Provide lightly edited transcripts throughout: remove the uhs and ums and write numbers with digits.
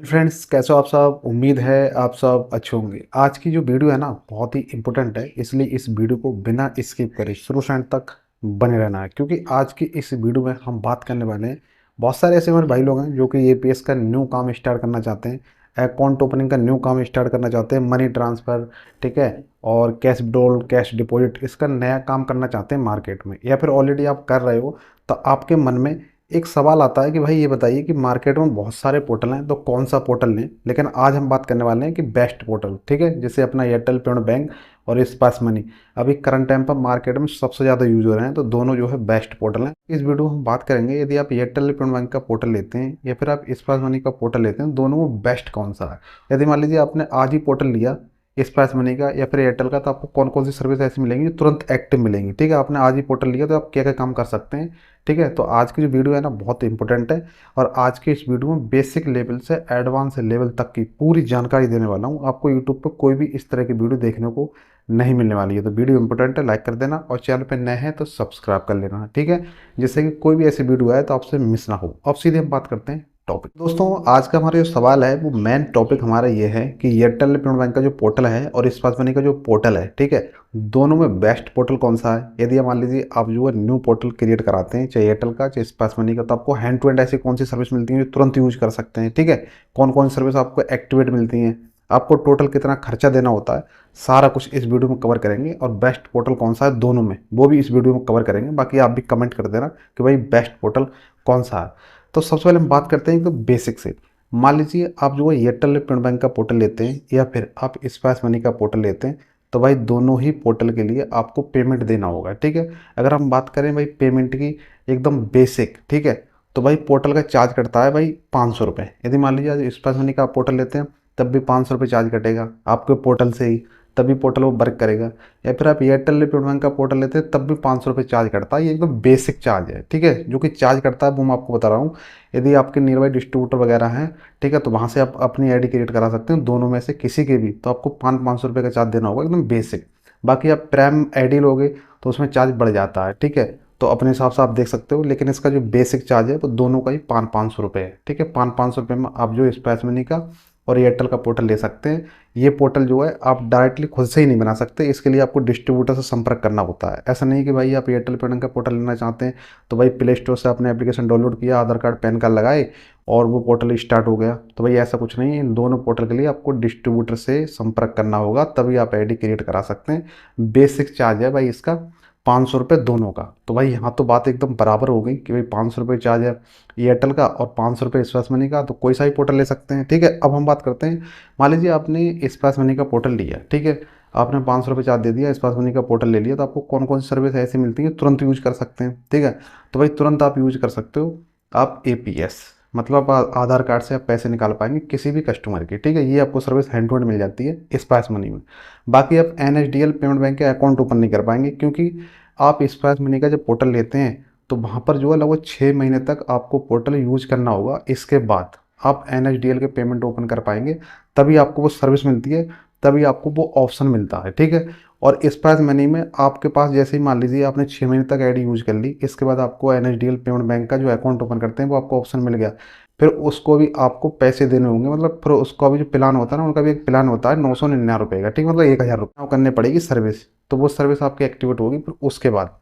Friends, कैसे हो आप सब। उम्मीद है आप सब अच्छे होंगे। आज की जो वीडियो है ना, बहुत ही इंपॉर्टेंट है, इसलिए इस वीडियो को बिना स्किप करे शुरू से अंत तक बने रहना है, क्योंकि आज की इस वीडियो में हम बात करने वाले हैं। बहुत सारे ऐसे हमारे भाई लोग हैं जो कि एपीएस का न्यू काम स्टार्ट करना चाहते हैं, अकाउंट ओपनिंग का न्यू काम स्टार्ट करना चाहते हैं, मनी ट्रांसफ़र, ठीक है, और कैश विड्रॉल, कैश डिपॉजिट, इसका नया काम करना चाहते हैं मार्केट में, या फिर ऑलरेडी आप कर रहे हो। तो आपके मन में एक सवाल आता है कि भाई ये बताइए कि मार्केट में बहुत सारे पोर्टल हैं, तो कौन सा पोर्टल लें। लेकिन आज हम बात करने वाले हैं कि बेस्ट पोर्टल, ठीक है, जैसे अपना एयरटेल पेमेंट बैंक और स्पास मनी अभी करंट टाइम पर मार्केट में सबसे ज़्यादा यूज हो रहे हैं, तो दोनों जो है बेस्ट पोर्टल हैं। इस वीडियो में हम बात करेंगे, यदि आप एयरटेल पेमेंट बैंक का पोर्टल लेते हैं या फिर आप स्पास मनी का पोर्टल लेते हैं, दोनों में बेस्ट कौन सा है। यदि मान लीजिए आपने आज ही पोर्टल लिया स्पाइस मनी का या फिर एयरटेल का, तो आपको कौन कौन सी सर्विस ऐसी मिलेंगी जो तुरंत एक्टिव मिलेंगी। ठीक है, आपने आज ही पोर्टल लिया तो आप क्या क्या काम कर सकते हैं। ठीक है, तो आज की जो वीडियो है ना, बहुत इंपॉर्टेंट है, और आज के इस वीडियो में बेसिक लेवल से एडवांस लेवल तक की पूरी जानकारी देने वाला हूँ। आपको यूट्यूब पर कोई भी इस तरह की वीडियो देखने को नहीं मिलने वाली है। तो वीडियो इंपॉर्टेंट है, लाइक कर देना, और चैनल पर नए हैं तो सब्सक्राइब कर लेना, ठीक है, जिससे कि कोई भी ऐसी वीडियो आए तो आपसे मिस ना हो। अब सीधे हम बात करते हैं टॉपिक। दोस्तों, आज का हमारा जो सवाल है वो मेन टॉपिक हमारा ये है कि एयरटेल पेमेंट बैंक का जो पोर्टल है और स्पास मनी का जो पोर्टल है, ठीक है, दोनों में बेस्ट पोर्टल कौन सा है। यदि मान लीजिए आप जो है न्यू पोर्टल क्रिएट कराते हैं, चाहे एयरटेल का चाहे स्पास मनी का, तो आपको हैंड टू हैंड ऐसी कौन सी सर्विस मिलती है जो तुरंत यूज कर सकते हैं। ठीक है, कौन कौन सी सर्विस आपको एक्टिवेट मिलती हैं, आपको टोटल कितना खर्चा देना होता है, सारा कुछ इस वीडियो में कवर करेंगे। और बेस्ट पोर्टल कौन सा है दोनों में, वो भी इस वीडियो में कवर करेंगे। बाकी आप भी कमेंट कर देना कि भाई बेस्ट पोर्टल कौन सा है। तो सबसे पहले हम बात करते हैं एकदम बेसिक से। मान लीजिए आप जो है एयरटेल पेमेंट बैंक का पोर्टल लेते हैं या फिर आप स्पाइस मनी का पोर्टल लेते हैं, तो भाई दोनों ही पोर्टल के लिए आपको पेमेंट देना होगा। ठीक है, अगर हम बात करें भाई पेमेंट की एकदम बेसिक, ठीक है, तो भाई पोर्टल का चार्ज कटता है भाई 500 रुपये। यदि मान लीजिए आज स्पाइस मनी का आप पोर्टल लेते हैं तब भी 500 रुपये चार्ज कटेगा आपके पोर्टल से ही, तभी पोर्टल वो वर्क करेगा। या फिर आप एयरटेल पेमेंट बैंक का पोर्टल लेते हैं तब भी 500 रुपये चार्ज करता है। ये एकदम बेसिक चार्ज है, ठीक है, जो कि चार्ज करता है वो मैं आपको बता रहा हूँ। यदि आपके नियर बाई डिस्ट्रीब्यूटर वगैरह हैं, ठीक है, तो वहाँ से आप अपनी आईडी क्रिएट करा सकते हैं, दोनों में से किसी के भी, तो आपको 500 रुपये का चार्ज देना होगा, एकदम बेसिक। बाकी आप प्राइम आईडी लोगे तो उसमें चार्ज बढ़ जाता है, ठीक है, तो अपने हिसाब से आप देख सकते हो। लेकिन इसका जो बेसिक चार्ज है वो दोनों का ही 500 रुपये है। ठीक है, 500 रुपये में आप जो स्पाइस मनी का और एयरटेल का पोर्टल ले सकते हैं। ये पोर्टल जो है आप डायरेक्टली खुद से ही नहीं बना सकते, इसके लिए आपको डिस्ट्रीब्यूटर से संपर्क करना होता है। ऐसा नहीं कि भाई आप एयरटेल पेमेंट का पोर्टल लेना चाहते हैं तो भाई प्ले स्टोर से आपने एप्लीकेशन डाउनलोड किया, आधार कार्ड पैन कार्ड लगाए और वो पोर्टल स्टार्ट हो गया। तो भाई ऐसा कुछ नहीं है, इन दोनों पोर्टल के लिए आपको डिस्ट्रीब्यूटर से संपर्क करना होगा, तभी आप आईडी क्रिएट करा सकते हैं। बेसिक चार्ज है भाई इसका 500 रुपये दोनों का। तो भाई यहाँ तो बात एकदम बराबर हो गई कि भाई 500 रुपये चार्ज है एयरटेल का और 500 रुपये स्पाइस मनी का, तो कोई सा ही पोर्टल ले सकते हैं। ठीक है, अब हम बात करते हैं, मान लीजिए आपने स्पाइस मनी का पोर्टल लिया, ठीक है, आपने 500 रुपये चार्ज दे दिया, स्पाइस मनी का पोर्टल ले लिया, तो आपको कौन कौन सी सर्विस ऐसी मिलती है तुरंत यूज कर सकते हैं। ठीक है, तो भाई तुरंत आप यूज कर सकते हो आप एपीएस, मतलब आप आधार कार्ड से आप पैसे निकाल पाएंगे किसी भी कस्टमर के। ठीक है, ये आपको सर्विस हैंड टू हैंड मिल जाती है स्पाइस मनी में। बाकी आप एनएसडीएल पेमेंट बैंक के अकाउंट ओपन नहीं कर पाएंगे, क्योंकि आप स्पाइस मनी का जब पोर्टल लेते हैं तो वहाँ पर जो है लगभग 6 महीने तक आपको पोर्टल यूज करना होगा। इसके बाद आप एनएसडीएल के पेमेंट ओपन कर पाएंगे, तभी आपको वो सर्विस मिलती है, तभी आपको वो ऑप्शन मिलता है। ठीक है, और स्पाइस मनी में आपके पास जैसे ही मान लीजिए आपने 6 महीने तक आईडी यूज कर ली, इसके बाद आपको एनएसडीएल पेमेंट बैंक का जो अकाउंट ओपन करते हैं वो आपको ऑप्शन मिल गया, फिर उसको भी आपको पैसे देने होंगे। मतलब फिर उसका भी जो प्लान होता है ना, उनका भी एक प्लान होता है 999 रुपये का, ठीक, मतलब 1000 रुपये करने पड़ेगी सर्विस, तो वो सर्विस आपकी एक्टिवेट होगी। फिर उसके बाद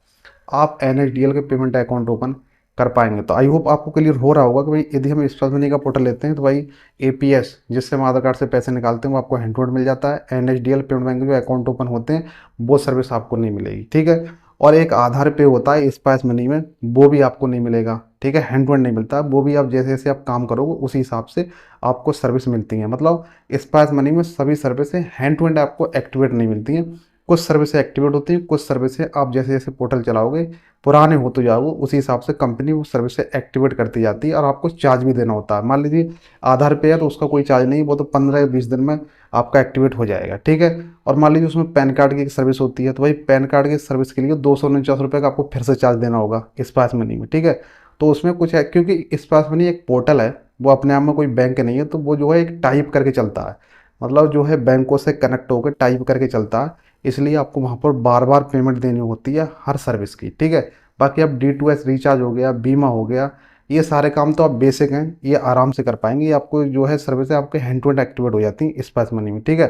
आप एनएसडीएल के पेमेंट अकाउंट ओपन कर पाएंगे। तो आई होप आपको क्लियर हो रहा होगा कि भाई यदि हम स्पाइस मनी का पोर्टल लेते हैं तो भाई एपीएस, जिससे हम आधार कार्ड से पैसे निकालते हैं, वो आपको हैंड टू हैंड मिल जाता है। एनएसडीएल पेमेंट बैंक के जो अकाउंट ओपन होते हैं वो सर्विस आपको नहीं मिलेगी। ठीक है, और एक आधार पे होता है स्पाइस मनी में, वो भी आपको नहीं मिलेगा। ठीक है, हैंड टू हैंड नहीं मिलता, वो भी आप जैसे जैसे आप काम करोगे उसी हिसाब से आपको सर्विस मिलती है। मतलब स्पाइस मनी में सभी सर्विसें हैंड टू हैंड आपको एक्टिवेट नहीं मिलती हैं, कुछ सर्विसें एक्टिवेट होती हैं, कुछ सर्विसें आप जैसे जैसे पोर्टल चलाओगे पुराने होते जाओगे उसी हिसाब से कंपनी वो सर्विसें एक्टिवेट करती जाती है, और आपको चार्ज भी देना होता है। मान लीजिए आधार पे है तो उसका कोई चार्ज नहीं, वो तो 15 या 20 दिन में आपका एक्टिवेट हो जाएगा। ठीक है, और मान लीजिए उसमें पैन कार्ड की एक सर्विस होती है, तो भाई पैन कार्ड की सर्विस के लिए 249 रुपये का आपको फिर से चार्ज देना होगा स्पाइस मनी में। ठीक है, तो उसमें कुछ है, क्योंकि स्पाइस मनी एक पोर्टल है, वो अपने आप में कोई बैंक नहीं है, तो वो जो है एक टाइप करके चलता है, मतलब जो है बैंकों से कनेक्ट होकर टाइप करके चलता है, इसलिए आपको वहाँ पर बार बार पेमेंट देनी होती है हर सर्विस की। ठीक है, बाकी अब D2S रिचार्ज हो गया, बीमा हो गया, ये सारे काम तो आप बेसिक हैं, ये आराम से कर पाएंगे। ये आपको जो है सर्विस है आपके हैंड टू हैंड एक्टिवेट हो जाती है स्पाइस मनी में, ठीक है।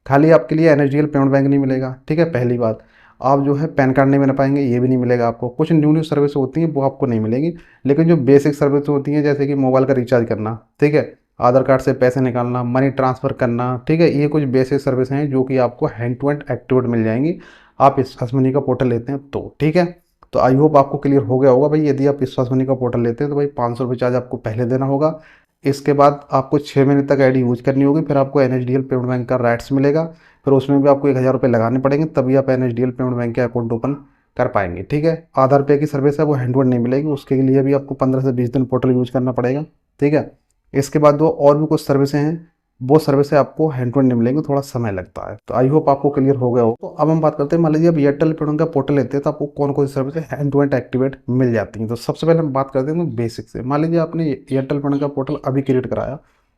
खाली आपके लिए एनएसडीएल पेमेंट बैंक नहीं मिलेगा, ठीक है, पहली बात। आप जो है पैन कार्ड नहीं बना पाएंगे, ये भी नहीं मिलेगा आपको। कुछ न्यू न्यू सर्विस होती हैं वो आपको नहीं मिलेंगी, लेकिन जो बेसिक सर्विस होती हैं जैसे कि मोबाइल का रिचार्ज करना, ठीक है, आधार कार्ड से पैसे निकालना, मनी ट्रांसफ़र करना, ठीक है, ये कुछ बेसिक सर्विस हैं जो कि आपको हैंड टू हैंड एक्टिवेट मिल जाएंगी आप स्पाइस मनी का पोर्टल लेते हैं तो, ठीक है। तो आई होप आपको क्लियर हो गया होगा भाई। यदि आप स्पाइस मनी का पोर्टल लेते हैं तो भाई 500 रुपये चार्ज आपको पहले देना होगा। इसके बाद आपको 6 महीने तक आईडी यूज करनी होगी, फिर आपको एनएसडीएल पेमेंट बैंक का राइट्स मिलेगा। फिर उसमें भी आपको 1000 रुपये लगाने पड़ेंगे, तभी आप एनएसडीएल पेमेंट बैंक के अकाउंट ओपन कर पाएंगे, ठीक है। आधार पे की सर्विस है वो हैंड टू हैंड नहीं मिलेगी, उसके लिए भी आपको 15 से 20 दिन पोर्टल यूज करना पड़ेगा, ठीक है। इसके बाद वो और भी कुछ सर्विसें हैं, वो सर्विसें आपको हैंड टू हैंड नहीं मिलेंगी, थोड़ा समय लगता है। तो आई होप आपको क्लियर हो गया हो। तो अब हम बात करते हैं, मान लीजिए आप एयरटेल पेमेंट का पोर्टल लेते हैं तो आपको कौन कौन सी सर्विसें हैंड टू हैंड एक्टिवेट मिल जाती हैं। तो सबसे पहले हम बात करते हैं तो बेसिक से। मान लीजिए आपने एयरटेल पेमेंट का पोर्टल अभी क्रिएट कराया,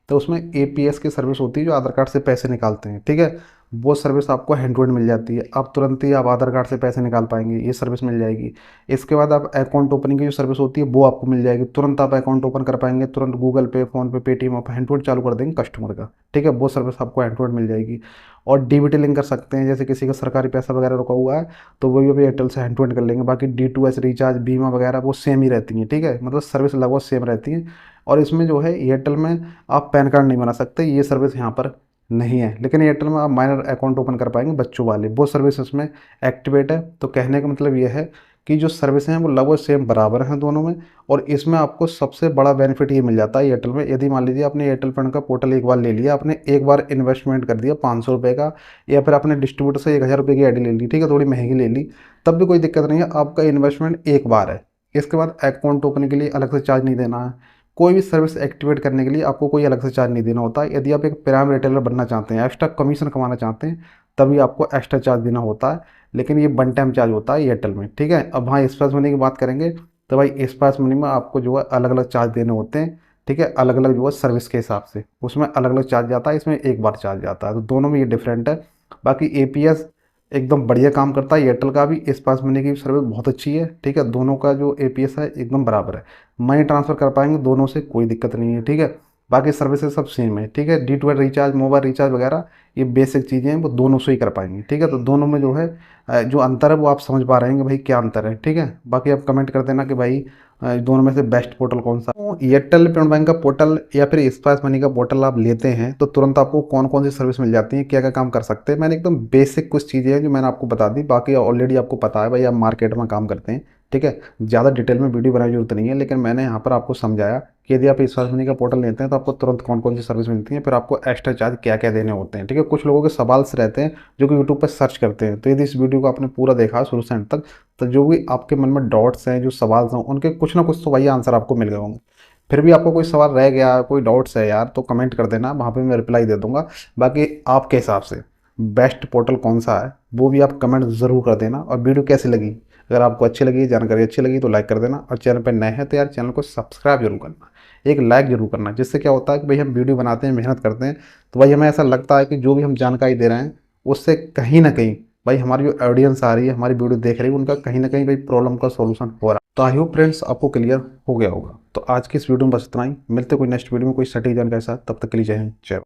तो उसमें एपीएस की सर्विस होती है जो आधार कार्ड से पैसे निकालते हैं, ठीक है। वो सर्विस आपको हैंड टू हैंड मिल जाती है, आप तुरंत ही आप आधार कार्ड से पैसे निकाल पाएंगे, ये सर्विस मिल जाएगी। इसके बाद आप अकाउंट ओपनिंग की जो सर्विस होती है वो आपको मिल जाएगी, तुरंत आप अकाउंट ओपन कर पाएंगे, तुरंत गूगल पे, फ़ोन पे, पेटीएम आप हैंड टू हैंड चालू कर देंगे कस्टमर का, ठीक है। वो सर्विस आपको हैंड टू हैंड मिल जाएगी। और डीबीटी लिंक कर सकते हैं, जैसे किसी का सरकारी पैसा वगैरह रुका हुआ है तो वो भी अभी एयरटेल से हैंड टू हैंड कर लेंगे। बाकी D2S रिचार्ज, बीमा वगैरह वो सेम ही रहती हैं, ठीक है, मतलब सर्विस लगभग सेम रहती हैं। और इसमें जो है एयरटेल में आप पैन कार्ड नहीं बना सकते, ये सर्विस यहाँ पर नहीं है। लेकिन एयरटेल में आप माइनर अकाउंट ओपन कर पाएंगे बच्चों वाले, वो सर्विस इसमें एक्टिवेट है। तो कहने का मतलब ये है कि जो सर्विस हैं वो लगभग सेम बराबर हैं दोनों में। और इसमें आपको सबसे बड़ा बेनिफिट ये मिल जाता है एयरटेल में, यदि मान लीजिए आपने एयरटेल पेमेंट का पोर्टल एक बार ले लिया, आपने एक बार इन्वेस्टमेंट कर दिया 500 रुपये का, या फिर आपने डिस्ट्रीब्यूटर से 1000 रुपये की आईडी ले ली, ठीक है, थोड़ी महंगी ले ली, तब भी कोई दिक्कत नहीं है, आपका इन्वेस्टमेंट एक बार है। इसके बाद अकाउंट ओपन के लिए अलग से चार्ज नहीं देना है, कोई भी सर्विस एक्टिवेट करने के लिए आपको कोई अलग से चार्ज नहीं देना होता है। यदि आप एक प्राइम रिटेलर बनना चाहते हैं, एक्स्ट्रा कमीशन कमाना चाहते हैं, तभी आपको एक्स्ट्रा चार्ज देना होता है, लेकिन ये वन टाइम चार्ज होता है एयरटेल में, ठीक है। अब हाँ स्पाइस मनी की बात करेंगे तो भाई स्पाइस मनी में आपको जो है अलग अलग चार्ज देने होते हैं, ठीक है, अलग अलग जो है सर्विस के हिसाब से उसमें अलग अलग चार्ज जाता है, इसमें एक बार चार्ज जाता है, तो दोनों में ये डिफरेंट है। बाकी एपीएस एकदम बढ़िया काम करता है, एयरटेल का भी स्पाइस मनी की सर्विस बहुत अच्छी है, ठीक है। दोनों का जो एपीएस है एकदम बराबर है, मनी ट्रांसफ़र कर पाएंगे दोनों से, कोई दिक्कत नहीं है, ठीक है। बाकी सर्विसेज सब सेम है, ठीक है। D2S रिचार्ज, मोबाइल रिचार्ज वगैरह ये बेसिक चीज़ें हैं, वो दोनों से ही कर पाएंगे, ठीक है। तो दोनों में जो है जो अंतर है वो आप समझ पा रहे हैं कि भाई क्या अंतर है, ठीक है। बाकी आप कमेंट कर देना कि भाई दोनों में से बेस्ट पोर्टल कौन सा। तो एयरटेल पेमेंट बैंक का पोर्टल या फिर स्पाइस मनी का पोर्टल आप लेते हैं तो तुरंत आपको कौन कौन सी सर्विस मिल जाती है, क्या क्या काम कर सकते हैं। मैंने एकदम बेसिक कुछ चीज़ें हैं जो मैंने आपको बता दी, बाकी ऑलरेडी आपको पता है भाई, आप मार्केट में काम करते हैं, ठीक है। ज़्यादा डिटेल में वीडियो बनाने की जरूरत नहीं है, लेकिन मैंने यहाँ पर आपको समझाया कि यदि आप स्पाइस मनी का पोर्टल लेते हैं तो आपको तुरंत कौन कौन सी सर्विस मिलती है, फिर आपको एक्स्ट्रा चार्ज क्या क्या देने होते हैं, ठीक है। कुछ लोगों के सवाल से रहते हैं जो कि यूट्यूब पर सर्च करते हैं, तो यदि इस वीडियो को आपने पूरा देखा शुरू से अंत तक, तो जो भी आपके मन में डॉट्स हैं, जो सवाल हैं, उनके कुछ ना कुछ तो वही आंसर आपको मिल गए होंगे। फिर भी आपको कोई सवाल रह गया, कोई डाउट्स है यार, तो कमेंट कर देना, वहाँ पे मैं रिप्लाई दे दूंगा। बाकी आपके हिसाब से बेस्ट पोर्टल कौन सा है वो भी आप कमेंट ज़रूर कर देना। और वीडियो कैसी लगी, अगर आपको अच्छी लगी, जानकारी अच्छी लगी तो लाइक कर देना, और चैनल पर नए हैं तो यार चैनल को सब्सक्राइब जरूर करना, एक लाइक जरूर करना, जिससे क्या होता है कि भाई हम वीडियो बनाते हैं, मेहनत करते हैं, तो भाई हमें ऐसा लगता है कि जो भी हम जानकारी दे रहे हैं उससे कहीं ना कहीं भाई हमारी जो ऑडियंस आ रही है, हमारी वीडियो देख रही है, उनका कहीं ना कहीं भाई प्रॉब्लम का सॉल्यूशन हो रहा है। तो आई होप फ्रेंड्स आपको क्लियर हो गया होगा। तो आज की इस वीडियो में बस इतना ही, मिलते कोई नेक्स्ट वीडियो में कोई सटीक जानकारी के साथ, तब तक के लिए जय हिंद, जय भारत।